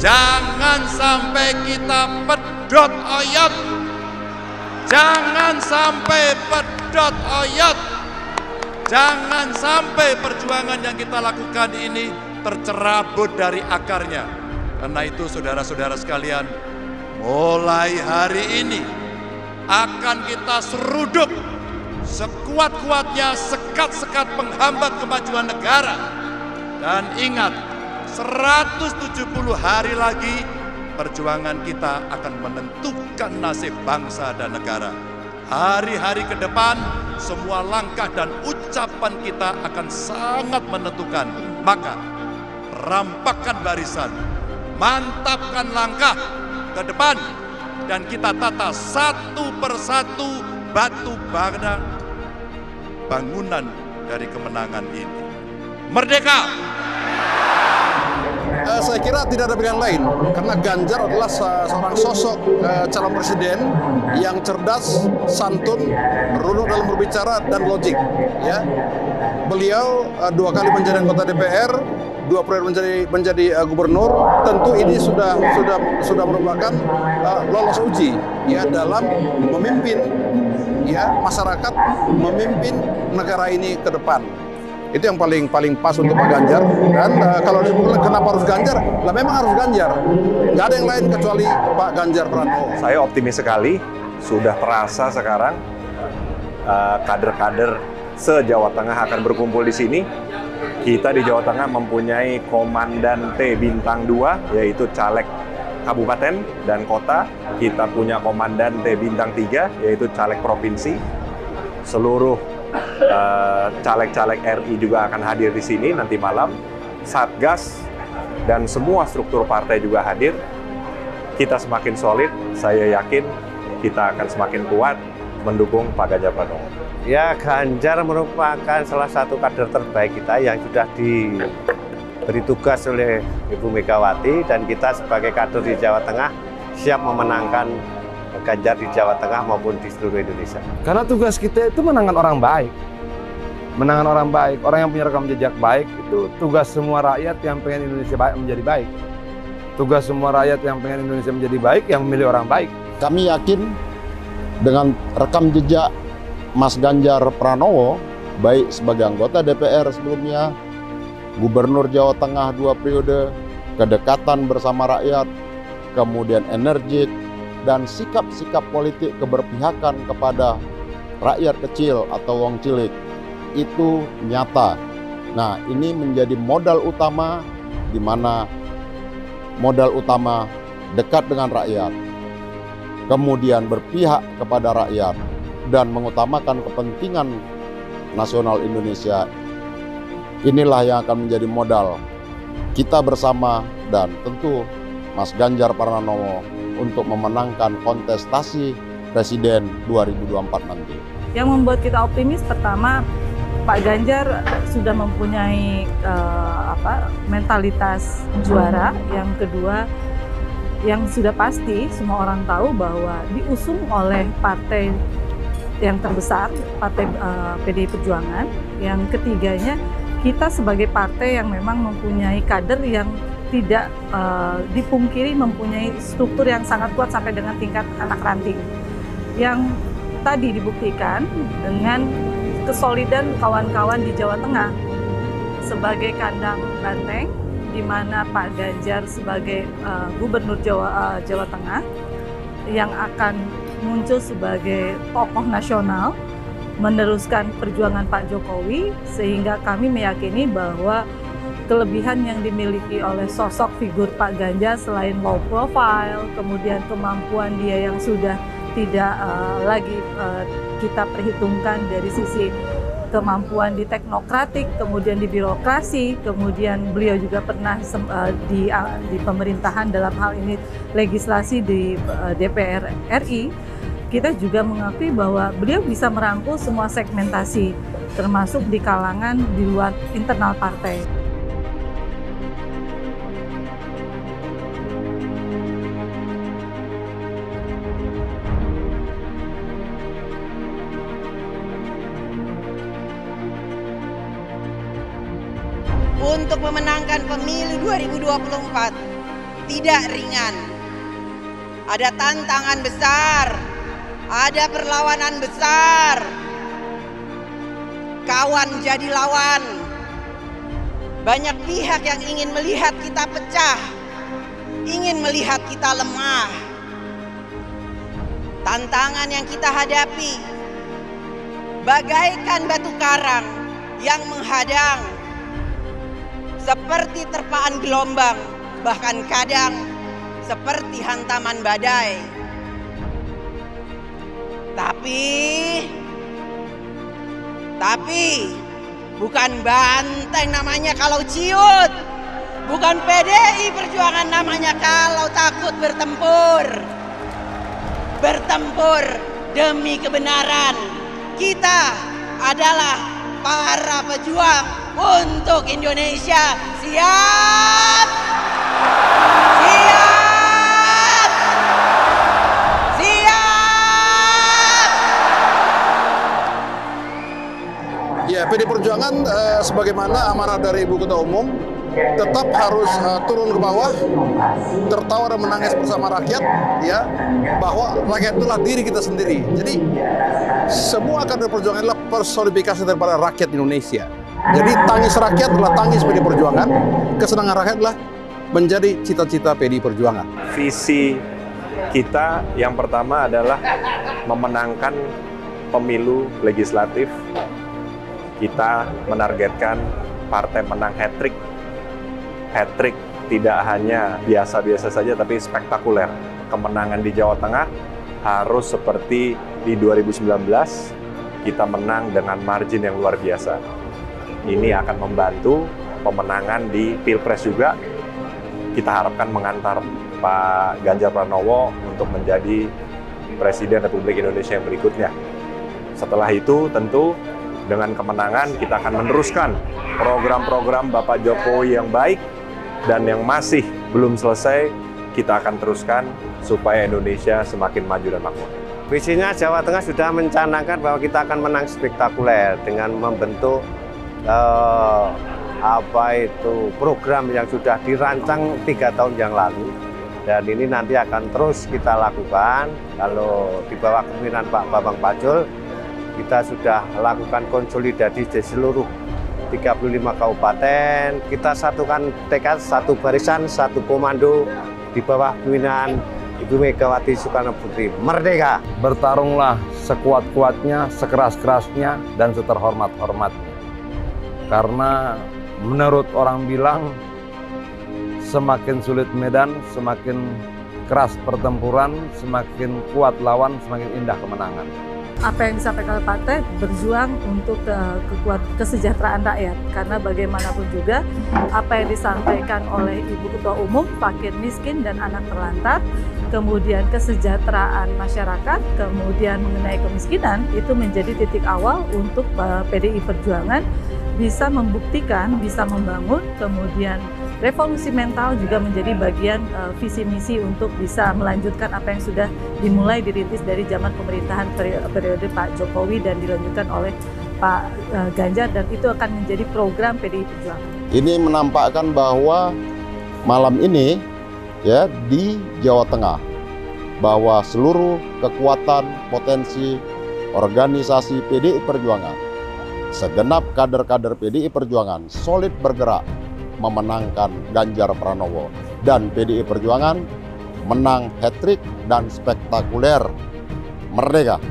Jangan sampai kita pedot oyot. Jangan sampai pedot oyot. Jangan sampai perjuangan yang kita lakukan ini tercerabut dari akarnya. Karena itu saudara-saudara sekalian, mulai hari ini akan kita seruduk sekuat-kuatnya sekat-sekat penghambat kemajuan negara. Dan ingat, 170 hari lagi perjuangan kita akan menentukan nasib bangsa dan negara. Hari-hari ke depan, semua langkah dan ucapan kita akan sangat menentukan. Maka, rampakkan barisan, mantapkan langkah ke depan, dan kita tata satu persatu batu bara bangunan dari kemenangan ini. Merdeka! Saya kira tidak ada pilihan lain, karena Ganjar adalah seorang sosok calon presiden yang cerdas, santun, runut dalam berbicara dan logik. Ya, beliau 2 kali menjadi anggota DPR, 2 periode menjadi gubernur. Tentu ini sudah merupakan lolos uji ya dalam memimpin ya masyarakat, memimpin negara ini ke depan. Itu yang paling pas untuk Pak Ganjar. Dan kalau disebut kenapa harus Ganjar, lah memang harus Ganjar. Nggak ada yang lain kecuali Pak Ganjar Pranowo. Saya optimis sekali, sudah terasa sekarang kader-kader se-Jawa Tengah akan berkumpul di sini. Kita di Jawa Tengah mempunyai komandan T bintang 2, yaitu caleg kabupaten dan kota. Kita punya komandan T bintang 3, yaitu caleg provinsi. Seluruh caleg-caleg RI juga akan hadir di sini nanti malam. Satgas dan semua struktur partai juga hadir. Kita semakin solid, saya yakin kita akan semakin kuat mendukung Pak Ganjar Pranowo. Ya, Ganjar merupakan salah satu kader terbaik kita yang sudah diberi tugas oleh Ibu Megawati, dan kita sebagai kader di Jawa Tengah siap memenangkan Ganjar di Jawa Tengah maupun di seluruh Indonesia. Karena tugas kita itu menangan orang baik. Menangan orang baik, orang yang punya rekam jejak baik, itu tugas semua rakyat yang pengen Indonesia baik menjadi baik. Tugas semua rakyat yang pengen Indonesia menjadi baik, yang memilih orang baik. Kami yakin dengan rekam jejak Mas Ganjar Pranowo, baik sebagai anggota DPR sebelumnya, Gubernur Jawa Tengah 2 periode, kedekatan bersama rakyat, kemudian energik, dan sikap-sikap politik keberpihakan kepada rakyat kecil atau wong cilik itu nyata. Nah, ini menjadi modal utama, di mana modal utama dekat dengan rakyat, kemudian berpihak kepada rakyat, dan mengutamakan kepentingan nasional Indonesia. Inilah yang akan menjadi modal kita bersama, dan tentu Mas Ganjar Pranowo untuk memenangkan kontestasi Presiden 2024 nanti. Yang membuat kita optimis, pertama, Pak Ganjar sudah mempunyai mentalitas juara. Yang kedua, yang sudah pasti semua orang tahu bahwa diusung oleh partai yang terbesar, partai PDI Perjuangan. Yang ketiganya, kita sebagai partai yang memang mempunyai kader yang tidak dipungkiri mempunyai struktur yang sangat kuat sampai dengan tingkat anak ranting. Yang tadi dibuktikan dengan kesolidan kawan-kawan di Jawa Tengah sebagai kandang banteng, di mana Pak Ganjar sebagai Gubernur Jawa Tengah yang akan muncul sebagai tokoh nasional meneruskan perjuangan Pak Jokowi, sehingga kami meyakini bahwa kelebihan yang dimiliki oleh sosok figur Pak Ganjar selain low profile, kemudian kemampuan dia yang sudah tidak lagi kita perhitungkan dari sisi kemampuan di teknokratik, kemudian di birokrasi, kemudian beliau juga pernah di pemerintahan dalam hal ini legislasi di DPR RI. Kita juga mengakui bahwa beliau bisa merangkul semua segmentasi, termasuk di kalangan di luar internal partai. Untuk memenangkan pemilu 2024, tidak ringan. Ada tantangan besar, ada perlawanan besar. Kawan jadi lawan. Banyak pihak yang ingin melihat kita pecah, ingin melihat kita lemah. Tantangan yang kita hadapi bagaikan batu karang yang menghadang, seperti terpaan gelombang, bahkan kadang seperti hantaman badai. Tapi bukan banteng namanya kalau ciut, bukan PDI Perjuangan namanya kalau takut bertempur. Bertempur demi kebenaran. Kita adalah para pejuang untuk Indonesia. Siap? Siap! Siap! Ya, PD Perjuangan sebagaimana amanah dari Ibu Ketua Umum tetap harus turun ke bawah, tertawa dan menangis bersama rakyat, ya, bahwa rakyat itulah diri kita sendiri. Jadi semua kader perjuangan adalah personifikasi daripada rakyat Indonesia. Jadi tangis rakyat adalah tangis PD Perjuangan, kesenangan rakyat adalah menjadi cita-cita PD Perjuangan. Visi kita yang pertama adalah memenangkan pemilu legislatif. Kita menargetkan partai menang hat-trick. Hat-trick tidak hanya biasa-biasa saja, tapi spektakuler. Kemenangan di Jawa Tengah harus seperti di 2019, kita menang dengan margin yang luar biasa. Ini akan membantu pemenangan di Pilpres juga. Kita harapkan mengantar Pak Ganjar Pranowo untuk menjadi Presiden Republik Indonesia yang berikutnya. Setelah itu tentu dengan kemenangan kita akan meneruskan program-program Bapak Jokowi yang baik, dan yang masih belum selesai kita akan teruskan supaya Indonesia semakin maju dan makmur. Visinya Jawa Tengah sudah mencanangkan bahwa kita akan menang spektakuler dengan membentuk program yang sudah dirancang 3 tahun yang lalu, dan ini nanti akan terus kita lakukan. Kalau di bawah kepemimpinan Pak Bambang Pacul, kita sudah lakukan konsolidasi di seluruh 35 kabupaten. Kita satukan tekad, satu barisan, satu komando di bawah pimpinan Ibu Megawati Soekarno Putri. Merdeka! Bertarunglah sekuat-kuatnya, sekeras-kerasnya, dan seterhormat-hormatnya. Karena menurut orang bilang, semakin sulit medan, semakin keras pertempuran, semakin kuat lawan, semakin indah kemenangan. Apa yang disampaikan oleh partai, berjuang untuk kesejahteraan rakyat, karena bagaimanapun juga apa yang disampaikan oleh Ibu Ketua Umum, fakir miskin dan anak terlantar, kemudian kesejahteraan masyarakat, kemudian mengenai kemiskinan, itu menjadi titik awal untuk PDI Perjuangan bisa membuktikan, bisa membangun, kemudian revolusi mental juga menjadi bagian visi misi untuk bisa melanjutkan apa yang sudah dimulai dirintis dari zaman pemerintahan periode Pak Jokowi dan dilanjutkan oleh Pak Ganjar, dan itu akan menjadi program PDI Perjuangan. Ini menampakkan bahwa malam ini ya di Jawa Tengah, bahwa seluruh kekuatan potensi organisasi PDI Perjuangan, segenap kader-kader PDI Perjuangan solid bergerak memenangkan Ganjar Pranowo, dan PDI Perjuangan menang hat-trick dan spektakuler. Merdeka!